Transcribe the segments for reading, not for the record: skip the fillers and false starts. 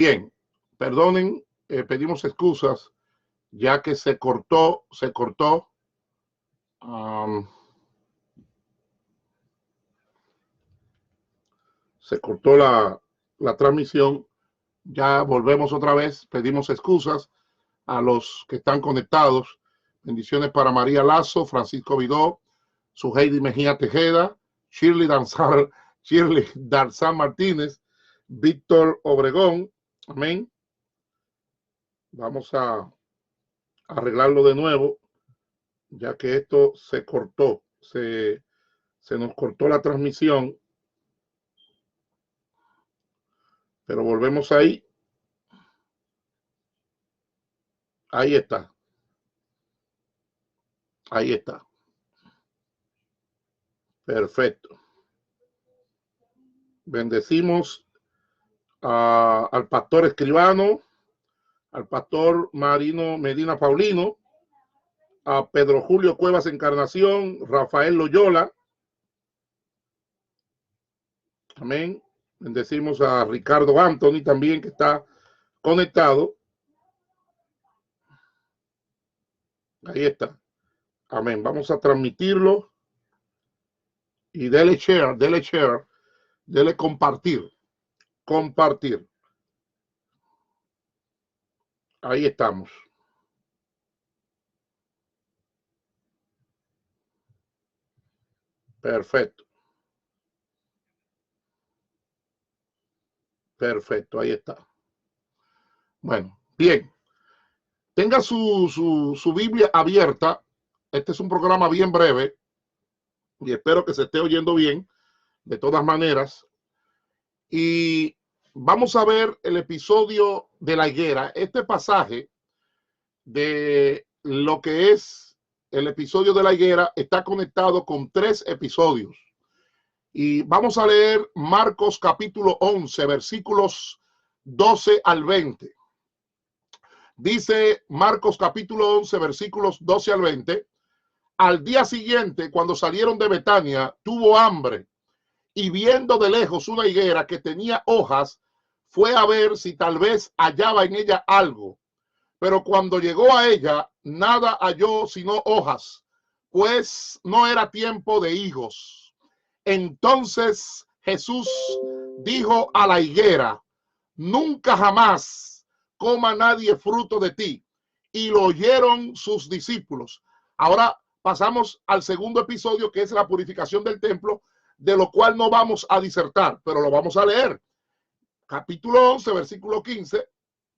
Bien, perdonen, pedimos excusas, ya que se cortó la transmisión. Ya volvemos otra vez, pedimos excusas a los que están conectados. Bendiciones para María Lazo, Francisco Vidó, Suheidi Mejía Tejeda, Shirley Darzán Martínez, Víctor Obregón. Amén. Vamos a arreglarlo de nuevo, ya que esto se cortó, se nos cortó la transmisión, pero volvemos ahí. Ahí está. Ahí está. Perfecto. Bendecimos al pastor Escribano, al pastor Marino Medina Paulino, a Pedro Julio Cuevas Encarnación, Rafael Loyola. Amén. Bendecimos a Ricardo Anthony también, que está conectado. Ahí está. Amén. Vamos a transmitirlo. Y dele share, dele compartir. Compartir. Ahí estamos. Perfecto. Perfecto, ahí está. Bueno, bien. Tenga su Biblia abierta. Este es un programa bien breve y espero que se esté oyendo bien de todas maneras. Y vamos a ver el episodio de la higuera. Este pasaje de lo que es el episodio de la higuera está conectado con 3 episodios. Y vamos a leer Marcos capítulo 11, versículos 12 al 20. Dice Marcos capítulo 11, versículos 12 al 20. Al día siguiente, cuando salieron de Betania, tuvo hambre y viendo de lejos una higuera que tenía hojas, fue a ver si tal vez hallaba en ella algo. Pero cuando llegó a ella, nada halló sino hojas, pues no era tiempo de higos. Entonces Jesús dijo a la higuera: nunca jamás coma nadie fruto de ti. Y lo oyeron sus discípulos. Ahora pasamos al segundo episodio, que es la purificación del templo, de lo cual no vamos a disertar, pero lo vamos a leer. Capítulo 11, versículo 15,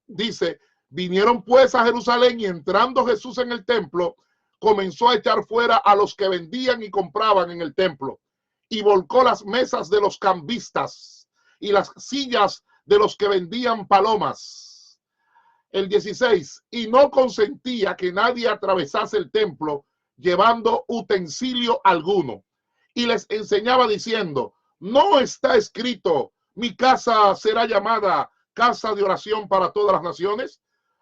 dice: vinieron pues a Jerusalén, y entrando Jesús en el templo, comenzó a echar fuera a los que vendían y compraban en el templo, y volcó las mesas de los cambistas y las sillas de los que vendían palomas. El 16, y no consentía que nadie atravesase el templo llevando utensilio alguno, y les enseñaba diciendo: no está escrito, mi casa será llamada casa de oración para todas las naciones,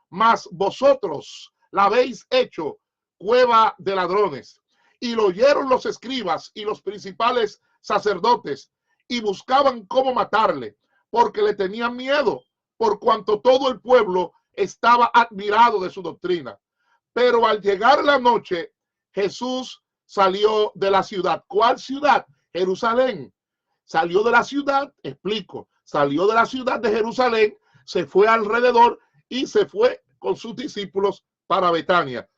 mas vosotros la habéis hecho cueva de ladrones. Y lo oyeron los escribas y los principales sacerdotes, y buscaban cómo matarle, porque le tenían miedo, por cuanto todo el pueblo estaba admirado de su doctrina. Pero al llegar la noche, Jesús salió de la ciudad. ¿Cuál ciudad? Jerusalén. Salió de la ciudad, explico, salió de la ciudad de Jerusalén, se fue alrededor y se fue con sus discípulos para Betania.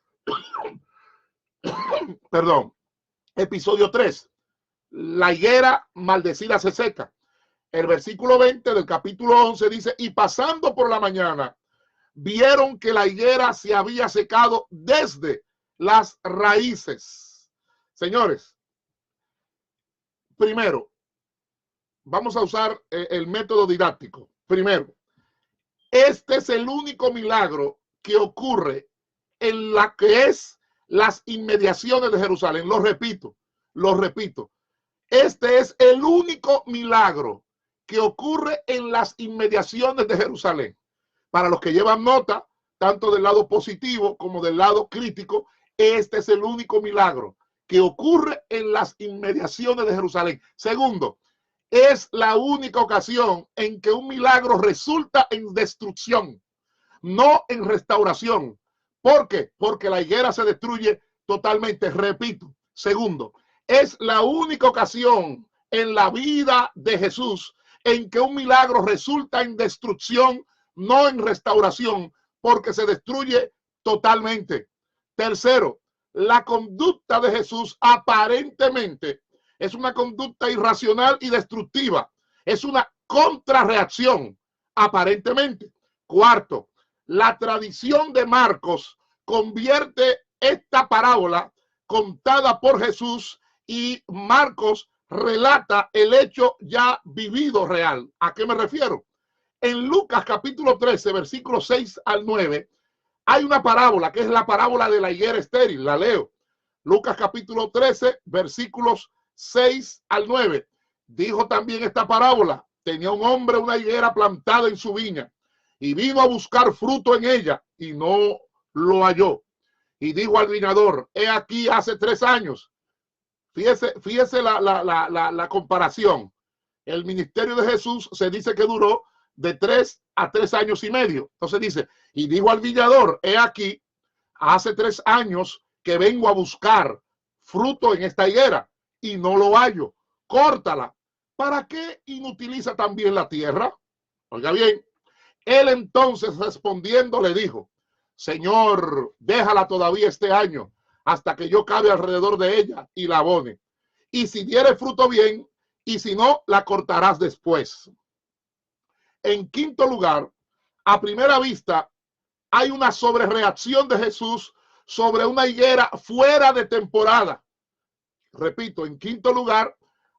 Perdón. Episodio 3. La higuera maldecida se seca. El versículo 20 del capítulo 11 dice: y pasando por la mañana, vieron que la higuera se había secado desde las raíces. Señores, primero, vamos a usar el método didáctico. Primero, este es el único milagro que ocurre en la que es las inmediaciones de Jerusalén. Lo repito. Este es el único milagro que ocurre en las inmediaciones de Jerusalén. Para los que llevan nota, tanto del lado positivo como del lado crítico, este es el único milagro que ocurre en las inmediaciones de Jerusalén. Segundo, es la única ocasión en que un milagro resulta en destrucción, no en restauración. ¿Por qué? Porque la higuera se destruye totalmente. Repito. Segundo, es la única ocasión en la vida de Jesús en que un milagro resulta en destrucción, no en restauración, porque se destruye totalmente. Tercero, la conducta de Jesús aparentemente es una conducta irracional y destructiva. Es una contrarreacción, aparentemente. Cuarto, la tradición de Marcos convierte esta parábola contada por Jesús y Marcos relata el hecho ya vivido real. ¿A qué me refiero? En Lucas capítulo 13, versículos 6 al 9, hay una parábola que es la parábola de la higuera estéril. La leo. Lucas capítulo 13, versículos 6 al 9. Dijo también esta parábola: tenía un hombre una higuera plantada en su viña y vino a buscar fruto en ella y no lo halló. Y dijo al viñador: he aquí, hace 3 años. Fíjese la comparación. El ministerio de Jesús se dice que duró de 3 a 3 años y medio. Entonces dice, y dijo al viñador: he aquí, hace 3 años que vengo a buscar fruto en esta higuera y no lo hallo. Córtala. ¿Para qué inutiliza también la tierra? Oiga bien, él entonces respondiendo le dijo: Señor, déjala todavía este año hasta que yo cabe alrededor de ella y la abone. Y si diere fruto, bien, y si no, la cortarás después. En quinto lugar, a primera vista, hay una sobrereacción de Jesús sobre una higuera fuera de temporada. Repito, en quinto lugar,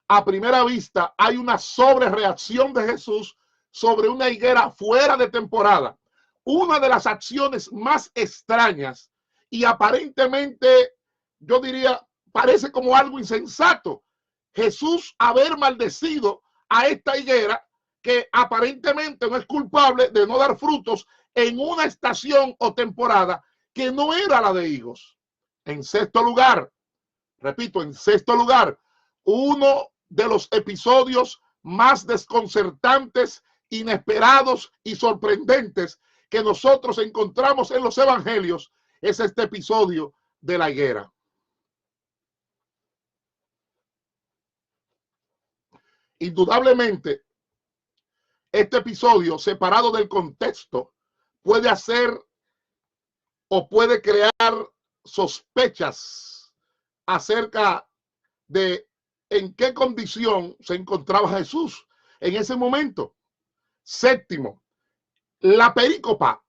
a primera vista, hay una sobrereacción de Jesús sobre una higuera fuera de temporada. Una de las acciones más extrañas y aparentemente, yo diría, parece como algo insensato. Jesús haber maldecido a esta higuera que aparentemente no es culpable de no dar frutos en una estación o temporada que no era la de higos. En sexto lugar, repito, en sexto lugar, uno de los episodios más desconcertantes, inesperados y sorprendentes que nosotros encontramos en los evangelios es este episodio de la higuera. Indudablemente, este episodio, separado del contexto, puede hacer o puede crear sospechas acerca de en qué condición se encontraba Jesús en ese momento. Séptimo, la perícopa.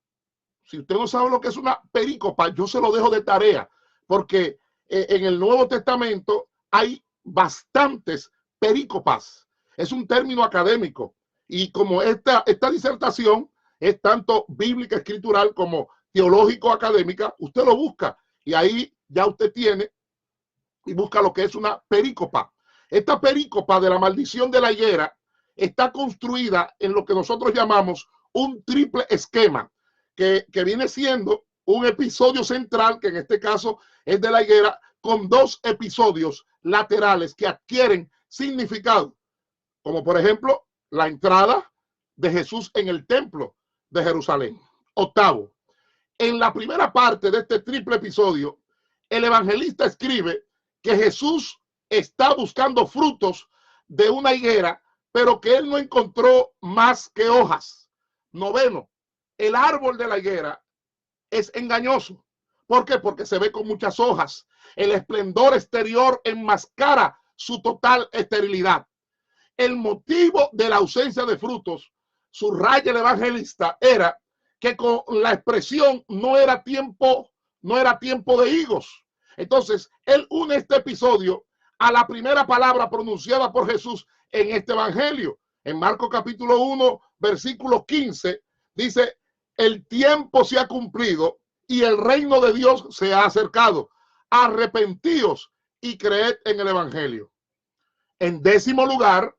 Si usted no sabe lo que es una perícopa, yo se lo dejo de tarea, porque en el Nuevo Testamento hay bastantes perícopas. Es un término académico. Y como esta disertación es tanto bíblica, escritural, como teológico-académica, usted lo busca y ahí ya usted tiene y busca lo que es una perícopa. Esta perícopa de la maldición de la higuera está construida en lo que nosotros llamamos un triple esquema, que viene siendo un episodio central, que en este caso es de la higuera, con 2 episodios laterales que adquieren significado, como por ejemplo la entrada de Jesús en el templo de Jerusalén. Octavo, en la primera parte de este triple episodio, el evangelista escribe que Jesús está buscando frutos de una higuera, pero que él no encontró más que hojas. Noveno, el árbol de la higuera es engañoso. ¿Por qué? Porque se ve con muchas hojas. El esplendor exterior enmascara su total esterilidad. El motivo de la ausencia de frutos, subraya el evangelista, era que con la expresión no era tiempo de higos. Entonces, él une este episodio a la primera palabra pronunciada por Jesús en este evangelio. En Marcos capítulo 1, versículo 15, dice: el tiempo se ha cumplido y el reino de Dios se ha acercado. Arrepentíos y creed en el evangelio. En décimo lugar,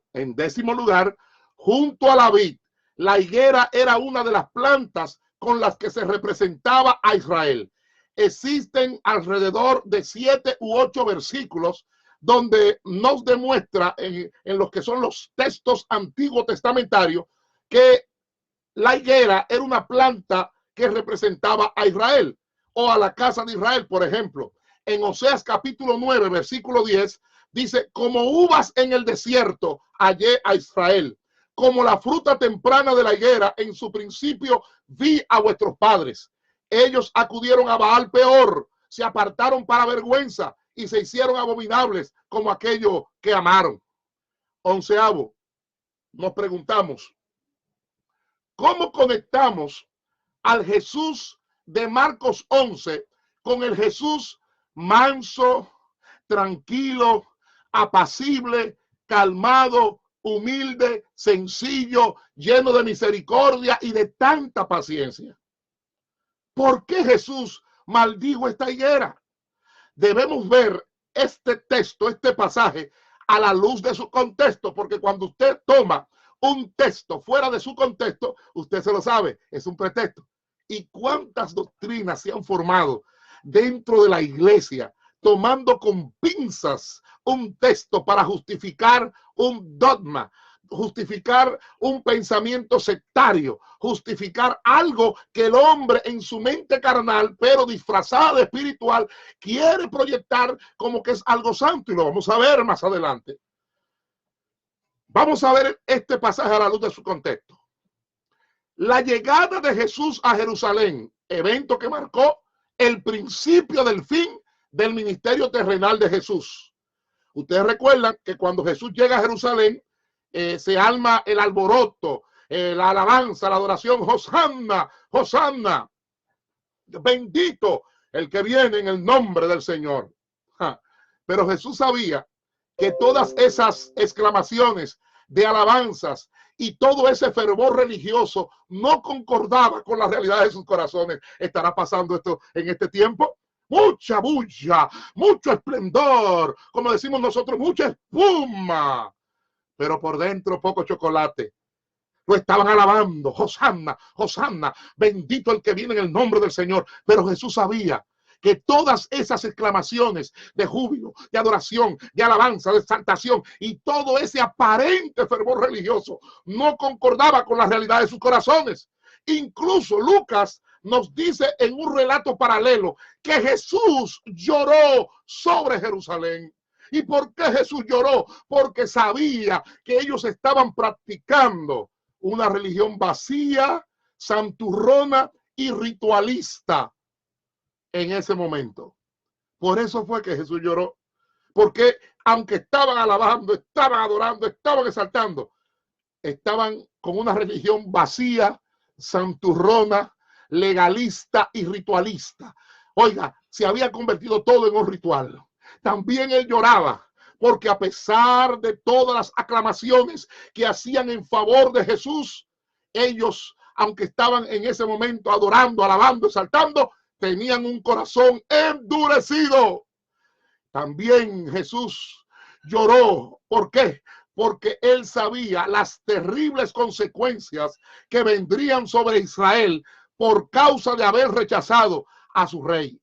junto a la vid, la higuera era una de las plantas con las que se representaba a Israel. Existen alrededor de 7 u 8 versículos donde nos demuestra en lo que son los textos antiguos testamentarios que la higuera era una planta que representaba a Israel o a la casa de Israel. Por ejemplo, en Oseas capítulo 9, versículo 10, dice: como uvas en el desierto hallé a Israel, como la fruta temprana de la higuera en su principio vi a vuestros padres. Ellos acudieron a Baal peor, se apartaron para vergüenza y se hicieron abominables como aquellos que amaron. 11avo, nos preguntamos, ¿cómo conectamos al Jesús de Marcos 11 con el Jesús manso, tranquilo, apacible, calmado, humilde, sencillo, lleno de misericordia y de tanta paciencia? ¿Por qué Jesús maldijo esta higuera? Debemos ver este texto, este pasaje, a la luz de su contexto, porque cuando usted toma un texto fuera de su contexto, usted se lo sabe, es un pretexto. ¿Y cuántas doctrinas se han formado dentro de la iglesia tomando con pinzas un texto para justificar un dogma, justificar un pensamiento sectario, justificar algo que el hombre en su mente carnal, pero disfrazada de espiritual, quiere proyectar como que es algo santo? Y lo vamos a ver más adelante. Vamos a ver este pasaje a la luz de su contexto. La llegada de Jesús a Jerusalén, evento que marcó el principio del fin del ministerio terrenal de Jesús. Ustedes recuerdan que cuando Jesús llega a Jerusalén, se arma el alboroto, la alabanza, la adoración. Hosanna, Hosanna, bendito el que viene en el nombre del Señor. Pero Jesús sabía que todas esas exclamaciones de alabanzas y todo ese fervor religioso no concordaba con la realidad de sus corazones. ¿Estará pasando esto en este tiempo? Mucha bulla, mucho esplendor, como decimos nosotros, mucha espuma, pero por dentro poco chocolate. Lo estaban alabando: Hosanna, Hosanna, bendito el que viene en el nombre del Señor. Pero Jesús sabía que todas esas exclamaciones de júbilo, de adoración, de alabanza, de exaltación y todo ese aparente fervor religioso no concordaba con la realidad de sus corazones. Incluso Lucas nos dice en un relato paralelo que Jesús lloró sobre Jerusalén. ¿Y por qué Jesús lloró? Porque sabía que ellos estaban practicando una religión vacía, santurrona y ritualista en ese momento. Por eso fue que Jesús lloró, porque aunque estaban alabando, estaban adorando, estaban exaltando, estaban con una religión vacía, santurrona, legalista y ritualista. Oiga, se había convertido todo en un ritual. También él lloraba, porque a pesar de todas las aclamaciones que hacían en favor de Jesús, ellos, aunque estaban en ese momento adorando, alabando, exaltando, tenían un corazón endurecido. También Jesús lloró. ¿Por qué? Porque él sabía las terribles consecuencias que vendrían sobre Israel por causa de haber rechazado a su rey.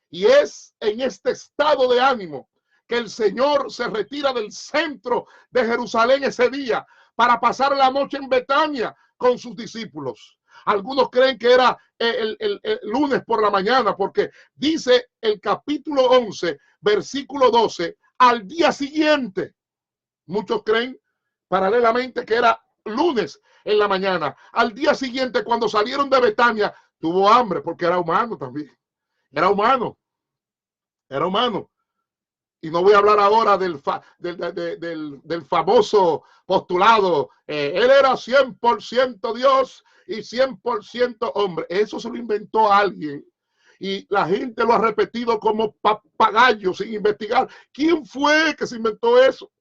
Y es en este estado de ánimo que el Señor se retira del centro de Jerusalén ese día para pasar la noche en Betania con sus discípulos. Algunos creen que era el lunes por la mañana, porque dice el capítulo 11, versículo 12, al día siguiente. Muchos creen paralelamente que era lunes en la mañana. Al día siguiente, cuando salieron de Betania, tuvo hambre, porque era humano también. Era humano. Era humano. Y no voy a hablar ahora del famoso postulado. Él era 100% Dios y 100% hombre. Eso se lo inventó alguien. Y la gente lo ha repetido como papagayo sin investigar. ¿Quién fue que se inventó eso?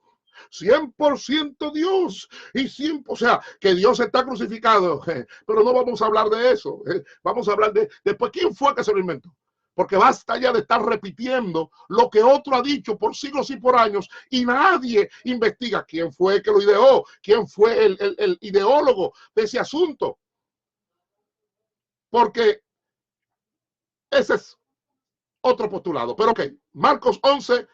100% Dios y 100%, o sea, que Dios está crucificado. Pero no vamos a hablar de eso. Vamos a hablar de después quién fue que se lo inventó. Porque basta ya de estar repitiendo lo que otro ha dicho por siglos y por años y nadie investiga quién fue que lo ideó, quién fue el ideólogo de ese asunto. Porque ese es otro postulado. Pero ok, Marcos 11,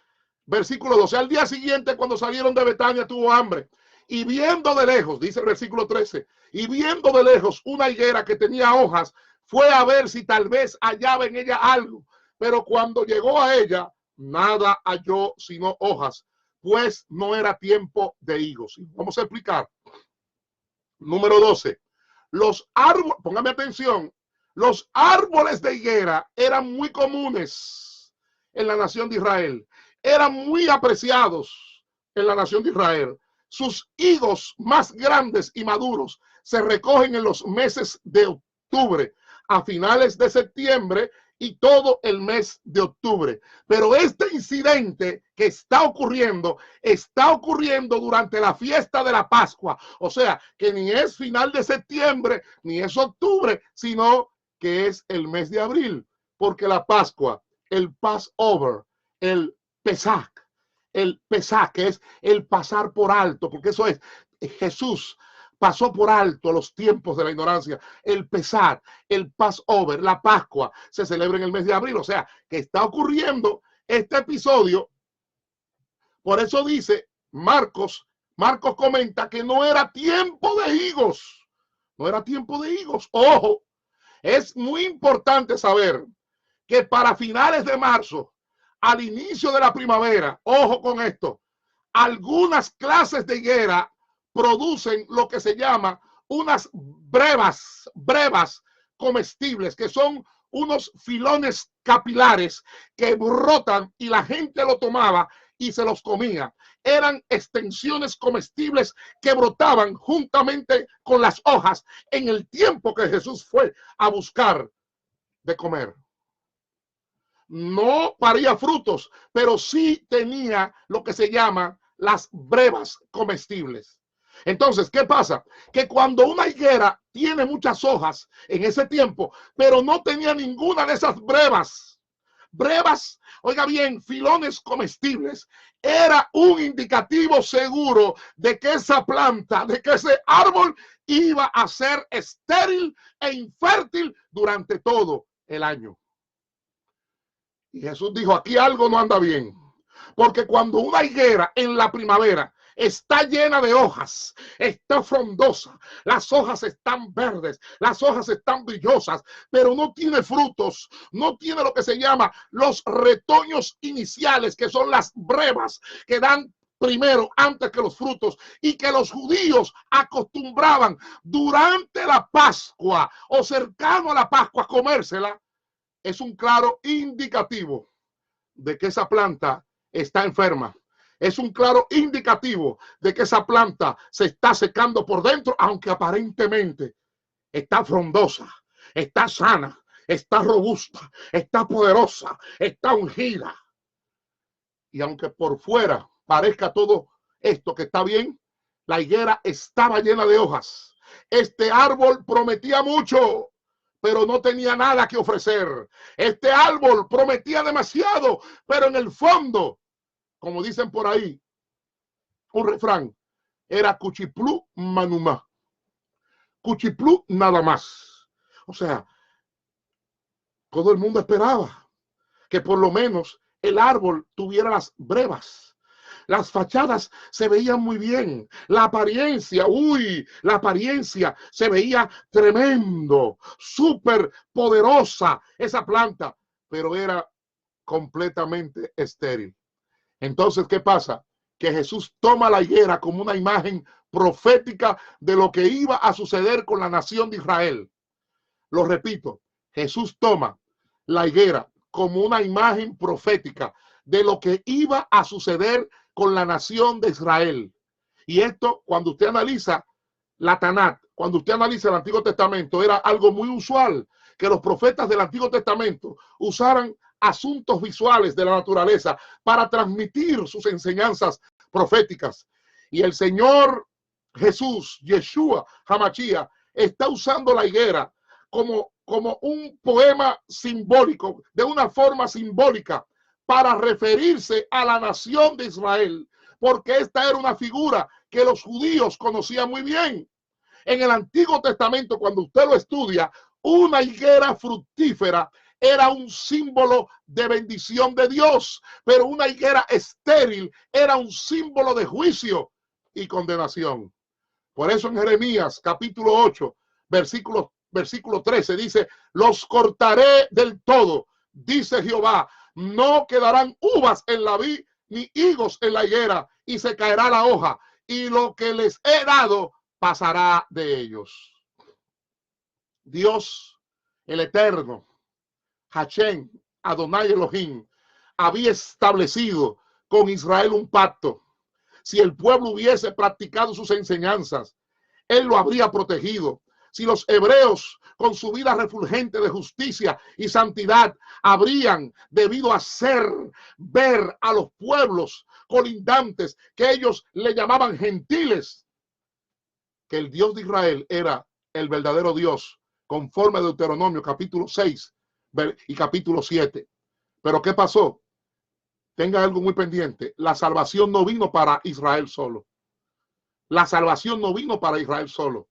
Versículo 12. Al día siguiente, cuando salieron de Betania, tuvo hambre. Y viendo de lejos, dice el versículo 13, y viendo de lejos una higuera que tenía hojas, fue a ver si tal vez hallaba en ella algo. Pero cuando llegó a ella, nada halló sino hojas, pues no era tiempo de higos. Vamos a explicar. Número 12. Los árboles, póngame atención, los árboles de higuera eran muy comunes en la nación de Israel. Eran muy apreciados en la nación de Israel. Sus higos más grandes y maduros se recogen en los meses de octubre, a finales de septiembre y todo el mes de octubre. Pero este incidente que está ocurriendo durante la fiesta de la Pascua. O sea, que ni es final de septiembre, ni es octubre, sino que es el mes de abril. Porque la Pascua, el Passover, el Pesach, que es el pasar por alto, porque eso es, Jesús pasó por alto los tiempos de la ignorancia. El Pesach, el Passover, la Pascua, se celebra en el mes de abril. O sea, que está ocurriendo este episodio. Por eso dice Marcos comenta que no era tiempo de higos. No era tiempo de higos. Ojo, es muy importante saber que para finales de marzo, al inicio de la primavera, ojo con esto, algunas clases de higuera producen lo que se llama unas brevas comestibles, que son unos filones capilares que brotan y la gente lo tomaba y se los comía. Eran extensiones comestibles que brotaban juntamente con las hojas en el tiempo que Jesús fue a buscar de comer. No paría frutos, pero sí tenía lo que se llama las brevas comestibles. Entonces, ¿qué pasa? Que cuando una higuera tiene muchas hojas en ese tiempo, pero no tenía ninguna de esas brevas, oiga bien, filones comestibles, era un indicativo seguro de que esa planta, de que ese árbol iba a ser estéril e infértil durante todo el año. Y Jesús dijo, aquí algo no anda bien, porque cuando una higuera en la primavera está llena de hojas, está frondosa, las hojas están verdes, las hojas están brillosas, pero no tiene frutos, no tiene lo que se llama los retoños iniciales, que son las brevas que dan primero antes que los frutos, y que los judíos acostumbraban durante la Pascua o cercano a la Pascua a comérsela. Es un claro indicativo de que esa planta está enferma. Es un claro indicativo de que esa planta se está secando por dentro, aunque aparentemente está frondosa, está sana, está robusta, está poderosa, está ungida. Y aunque por fuera parezca todo esto que está bien, la higuera estaba llena de hojas. Este árbol prometía mucho, pero no tenía nada que ofrecer. Este árbol prometía demasiado, pero en el fondo, como dicen por ahí, un refrán, era cuchiplú manumá. Cuchiplú nada más. O sea, todo el mundo esperaba que por lo menos el árbol tuviera las brevas. Las fachadas se veían muy bien. La apariencia, la apariencia se veía tremendo, súper poderosa esa planta, pero era completamente estéril. Entonces, ¿qué pasa? Que Jesús toma la higuera como una imagen profética de lo que iba a suceder con la nación de Israel. Lo repito, Jesús toma la higuera como una imagen profética de lo que iba a suceder con la nación de Israel. Y esto, cuando usted analiza la Tanat, cuando usted analiza el Antiguo Testamento, era algo muy usual que los profetas del Antiguo Testamento usaran asuntos visuales de la naturaleza para transmitir sus enseñanzas proféticas. Y el Señor Jesús, Yeshua HaMashiach, está usando la higuera como un poema simbólico, de una forma simbólica, para referirse a la nación de Israel, porque esta era una figura que los judíos conocían muy bien. En el Antiguo Testamento, cuando usted lo estudia, una higuera fructífera era un símbolo de bendición de Dios, pero una higuera estéril era un símbolo de juicio y condenación. Por eso en Jeremías capítulo 8, versículo 13 dice: los cortaré del todo, dice Jehová, no quedarán uvas en la vid ni higos en la higuera, y se caerá la hoja, y lo que les he dado pasará de ellos. Dios, el Eterno, Hashem, Adonai Elohim, había establecido con Israel un pacto. Si el pueblo hubiese practicado sus enseñanzas, él lo habría protegido. Si los hebreos, con su vida refulgente de justicia y santidad, habrían debido hacer ver a los pueblos colindantes, que ellos le llamaban gentiles, que el Dios de Israel era el verdadero Dios, conforme a Deuteronomio capítulo 6 y capítulo 7. Pero ¿qué pasó? Tenga algo muy pendiente. La salvación no vino para Israel solo. La salvación no vino para Israel solo.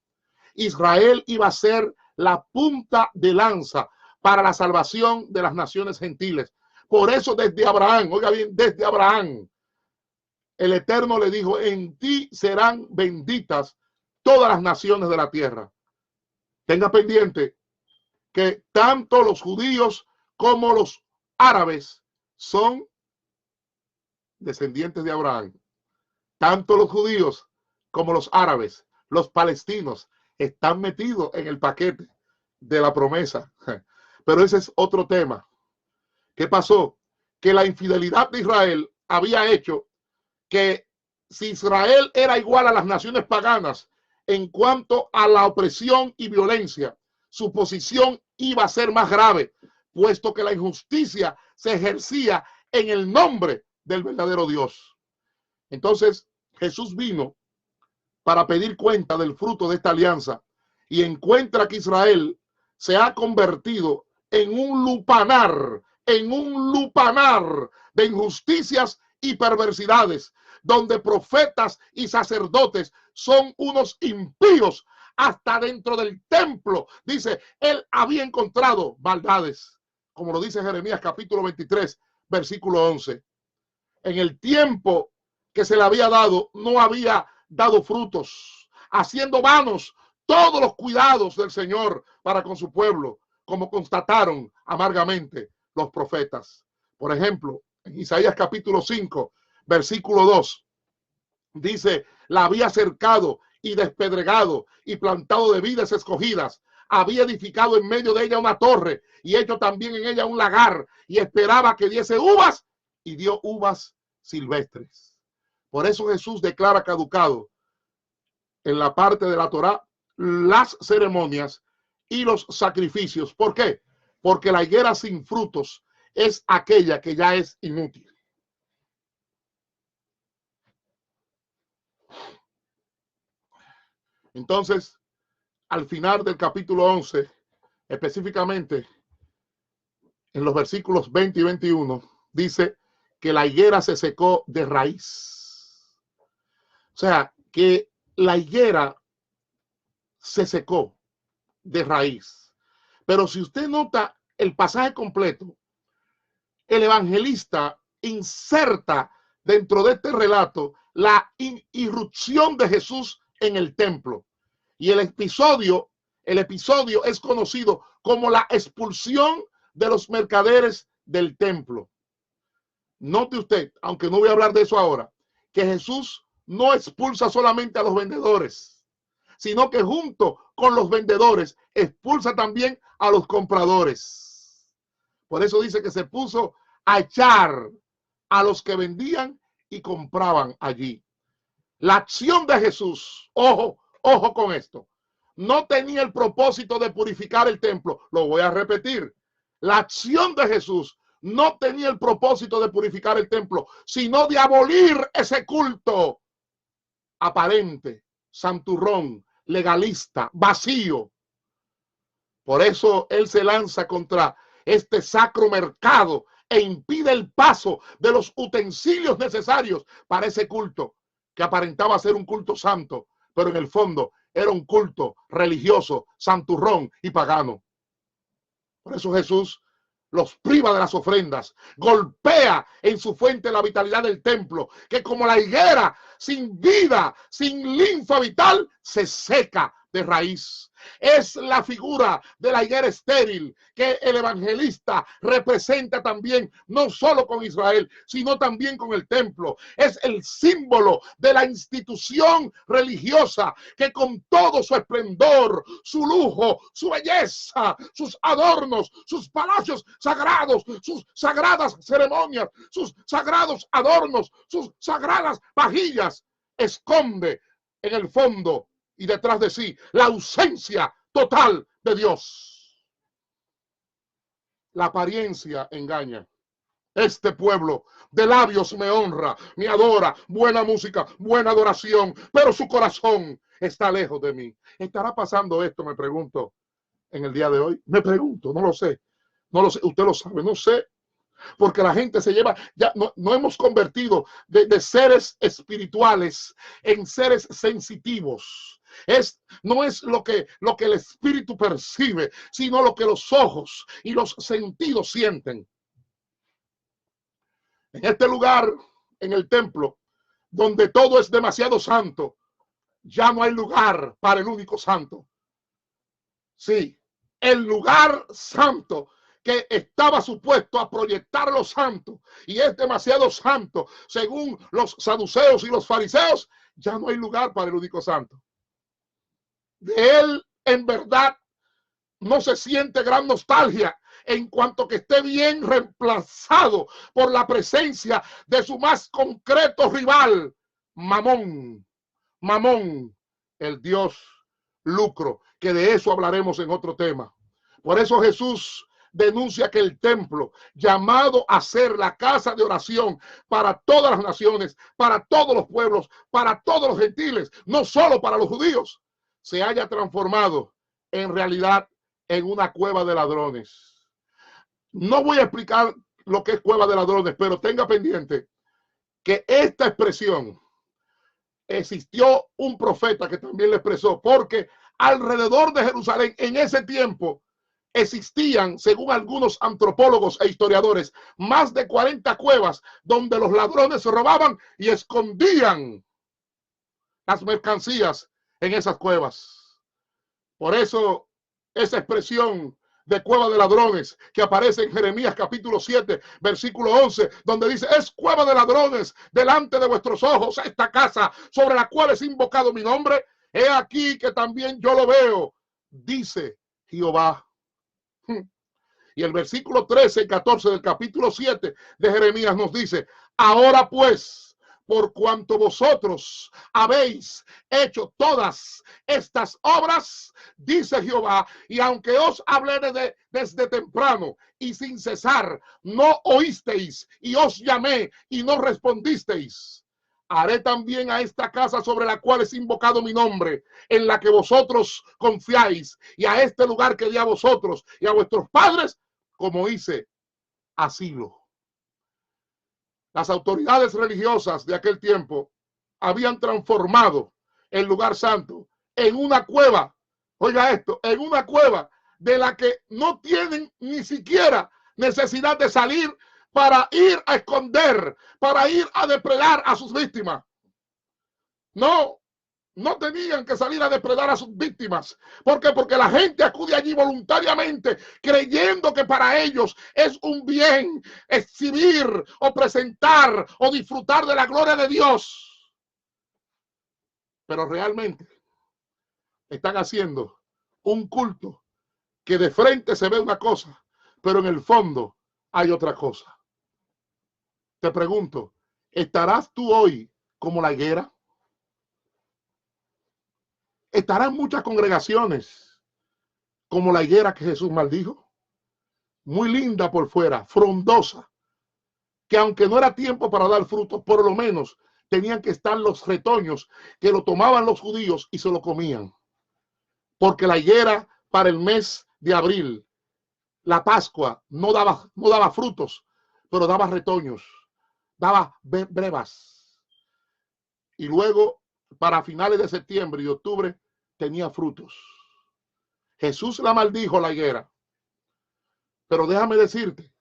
Israel iba a ser la punta de lanza para la salvación de las naciones gentiles. Por eso desde Abraham, oiga bien, desde Abraham, el Eterno le dijo: en ti serán benditas todas las naciones de la tierra. Tenga pendiente que tanto los judíos como los árabes son descendientes de Abraham. Tanto los judíos como los árabes, los palestinos, están metidos en el paquete de la promesa. Pero ese es otro tema. ¿Qué pasó? Que la infidelidad de Israel había hecho que, si Israel era igual a las naciones paganas en cuanto a la opresión y violencia, su posición iba a ser más grave, puesto que la injusticia se ejercía en el nombre del verdadero Dios. Entonces Jesús vino para pedir cuenta del fruto de esta alianza, y encuentra que Israel se ha convertido en un lupanar de injusticias y perversidades, donde profetas y sacerdotes son unos impíos. Hasta dentro del templo, dice, él había encontrado maldades, como lo dice Jeremías capítulo 23, versículo 11. En el tiempo que se le había dado, no había dado frutos, haciendo vanos todos los cuidados del Señor para con su pueblo, como constataron amargamente los profetas. Por ejemplo, en Isaías capítulo 5, versículo 2, dice: la había cercado y despedregado y plantado de vides escogidas, había edificado en medio de ella una torre y hecho también en ella un lagar, y esperaba que diese uvas, y dio uvas silvestres. Por eso Jesús declara caducado en la parte de la Torá las ceremonias y los sacrificios. ¿Por qué? Porque la higuera sin frutos es aquella que ya es inútil. Entonces, al final del capítulo 11, específicamente en los versículos 20 y 21, dice que la higuera se secó de raíz. O sea, que la higuera se secó de raíz. Pero si usted nota el pasaje completo, el evangelista inserta dentro de este relato la irrupción de Jesús en el templo. Y el episodio es conocido como la expulsión de los mercaderes del templo. Note usted, aunque no voy a hablar de eso ahora, que Jesús no expulsa solamente a los vendedores, sino que junto con los vendedores expulsa también a los compradores. Por eso dice que se puso a echar a los que vendían y compraban allí. La acción de Jesús, ojo con esto, no tenía el propósito de purificar el templo. Lo voy a repetir. La acción de Jesús no tenía el propósito de purificar el templo, sino de abolir ese culto aparente, santurrón, legalista, vacío. Por eso él se lanza contra este sacro mercado e impide el paso de los utensilios necesarios para ese culto, que aparentaba ser un culto santo, pero en el fondo era un culto religioso, santurrón y pagano. Por eso Jesús los priva de las ofrendas, golpea en su fuente la vitalidad del templo, que como la higuera sin vida, sin linfa vital, se seca de raíz. Es la figura de la higuera estéril que el evangelista representa también, no solo con Israel, sino también con el templo. Es el símbolo de la institución religiosa que con todo su esplendor, su lujo, su belleza, sus adornos, sus palacios sagrados, sus sagradas ceremonias, sus sagrados adornos, sus sagradas vajillas, esconde en el fondo y detrás de sí la ausencia total de Dios. La apariencia engaña. Este pueblo de labios me honra, me adora, buena música, buena adoración, pero su corazón está lejos de mí. ¿Estará pasando esto, me pregunto, en el día de hoy? Me pregunto, no lo sé. No lo sé, usted lo sabe, no sé. Porque la gente se lleva, ya no hemos convertido de seres espirituales en seres sensitivos. No es lo que el espíritu percibe, sino lo que los ojos y los sentidos sienten. En este lugar, en el templo, donde todo es demasiado santo, ya no hay lugar para el único santo. Sí, el lugar santo que estaba supuesto a proyectar lo santo y es demasiado santo, según los saduceos y los fariseos, ya no hay lugar para el único santo. De él, en verdad, no se siente gran nostalgia en cuanto que esté bien reemplazado por la presencia de su más concreto rival, Mamón. Mamón, el dios lucro, que de eso hablaremos en otro tema. Por eso Jesús denuncia que el templo, llamado a ser la casa de oración para todas las naciones, para todos los pueblos, para todos los gentiles, no solo para los judíos, se haya transformado en realidad en una cueva de ladrones. No voy a explicar lo que es cueva de ladrones, pero tenga pendiente que esta expresión existió un profeta que también le expresó, porque alrededor de Jerusalén en ese tiempo existían, según algunos antropólogos e historiadores, más de 40 cuevas donde los ladrones robaban y escondían las mercancías en esas cuevas. Por eso esa expresión de cueva de ladrones que aparece en Jeremías capítulo 7 versículo 11, donde dice: es cueva de ladrones delante de vuestros ojos esta casa sobre la cual es invocado mi nombre. He aquí que también yo lo veo, dice Jehová. Y el versículo 13 y 14 del capítulo 7 de Jeremías nos dice: ahora pues, por cuanto vosotros habéis hecho todas estas obras, dice Jehová, y aunque os hablé desde temprano y sin cesar, no oísteis, y os llamé y no respondisteis, haré también a esta casa sobre la cual es invocado mi nombre, en la que vosotros confiáis, y a este lugar que di a vosotros y a vuestros padres, como hice asilo. Las autoridades religiosas de aquel tiempo habían transformado el lugar santo en una cueva. Oiga esto, en una cueva de la que no tienen ni siquiera necesidad de salir para ir a esconder, para ir a depredar a sus víctimas. No tenían que salir a depredar a sus víctimas. ¿Por qué? Porque la gente acude allí voluntariamente, creyendo que para ellos es un bien exhibir o presentar o disfrutar de la gloria de Dios. Pero realmente están haciendo un culto que de frente se ve una cosa, pero en el fondo hay otra cosa. Te pregunto, ¿estarás tú hoy como la higuera? Estarán muchas congregaciones como la higuera que Jesús maldijo, muy linda por fuera, frondosa, que aunque no era tiempo para dar frutos, por lo menos tenían que estar los retoños que lo tomaban los judíos y se lo comían. Porque la higuera para el mes de abril, la Pascua, no daba frutos, pero daba retoños, daba brevas. Y luego, para finales de septiembre y octubre, tenía frutos. Jesús la maldijo la higuera. Pero déjame decirte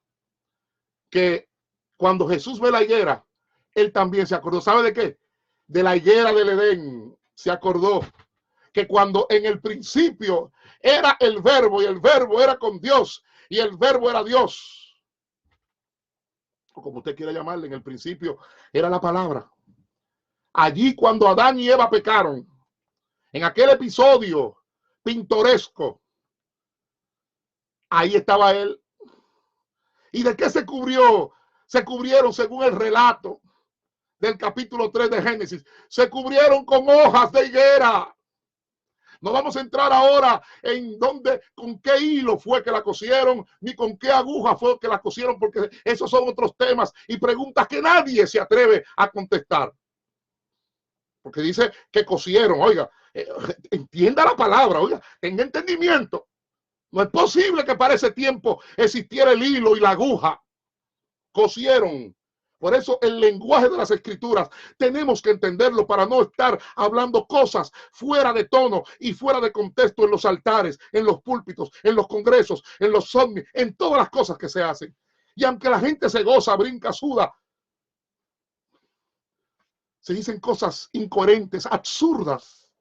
que cuando Jesús ve la higuera, él también se acordó. ¿Sabe de qué? De la higuera del Edén. Se acordó que cuando en el principio era el verbo y el verbo era con Dios y el verbo era Dios, o como usted quiera llamarle, en el principio era la palabra. Allí cuando Adán y Eva pecaron, en aquel episodio pintoresco, ahí estaba él. ¿Y de qué se cubrió? Se cubrieron, según el relato del capítulo 3 de Génesis, se cubrieron con hojas de higuera. No vamos a entrar ahora en dónde, con qué hilo fue que la cosieron, ni con qué aguja fue que la cosieron, porque esos son otros temas y preguntas que nadie se atreve a contestar. Porque dice que cosieron, oiga, entienda la palabra, oiga, tenga entendimiento. No es posible que para ese tiempo existiera el hilo y la aguja. Cosieron. Por eso el lenguaje de las escrituras tenemos que entenderlo para no estar hablando cosas fuera de tono y fuera de contexto en los altares, en los púlpitos, en los congresos, en los ovnis, en todas las cosas que se hacen. Y aunque la gente se goza, brinca, suda, se dicen cosas incoherentes, absurdas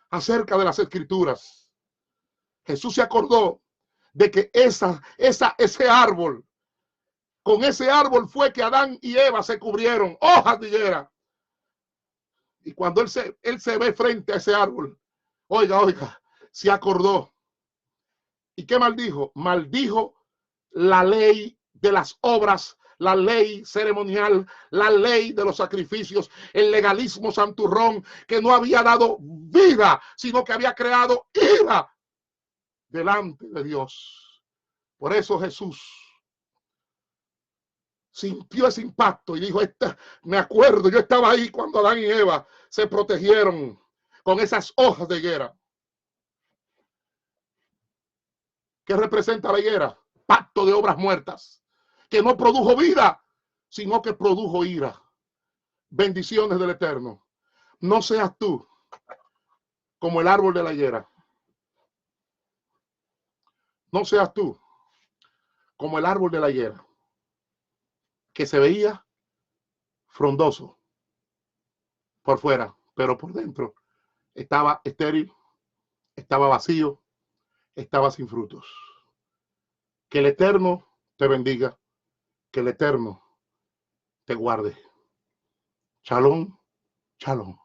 acerca de las escrituras. Jesús se acordó de que ese árbol, con ese árbol fue que Adán y Eva se cubrieron, hojas de higuera. Y cuando él se ve frente a ese árbol, oiga, se acordó. ¿Y qué maldijo? Maldijo la ley de las obras, la ley ceremonial, la ley de los sacrificios, el legalismo santurrón que no había dado vida, sino que había creado ira delante de Dios. Por eso Jesús sintió ese impacto y dijo, me acuerdo, yo estaba ahí cuando Adán y Eva se protegieron con esas hojas de higuera. ¿Qué representa la higuera? Pacto de obras muertas, que no produjo vida, sino que produjo ira. Bendiciones del Eterno. No seas tú como el árbol de la higuera. No seas tú como el árbol de la higuera, que se veía frondoso por fuera, pero por dentro estaba estéril, estaba vacío, estaba sin frutos. Que el Eterno te bendiga, que el Eterno te guarde. Shalom, shalom.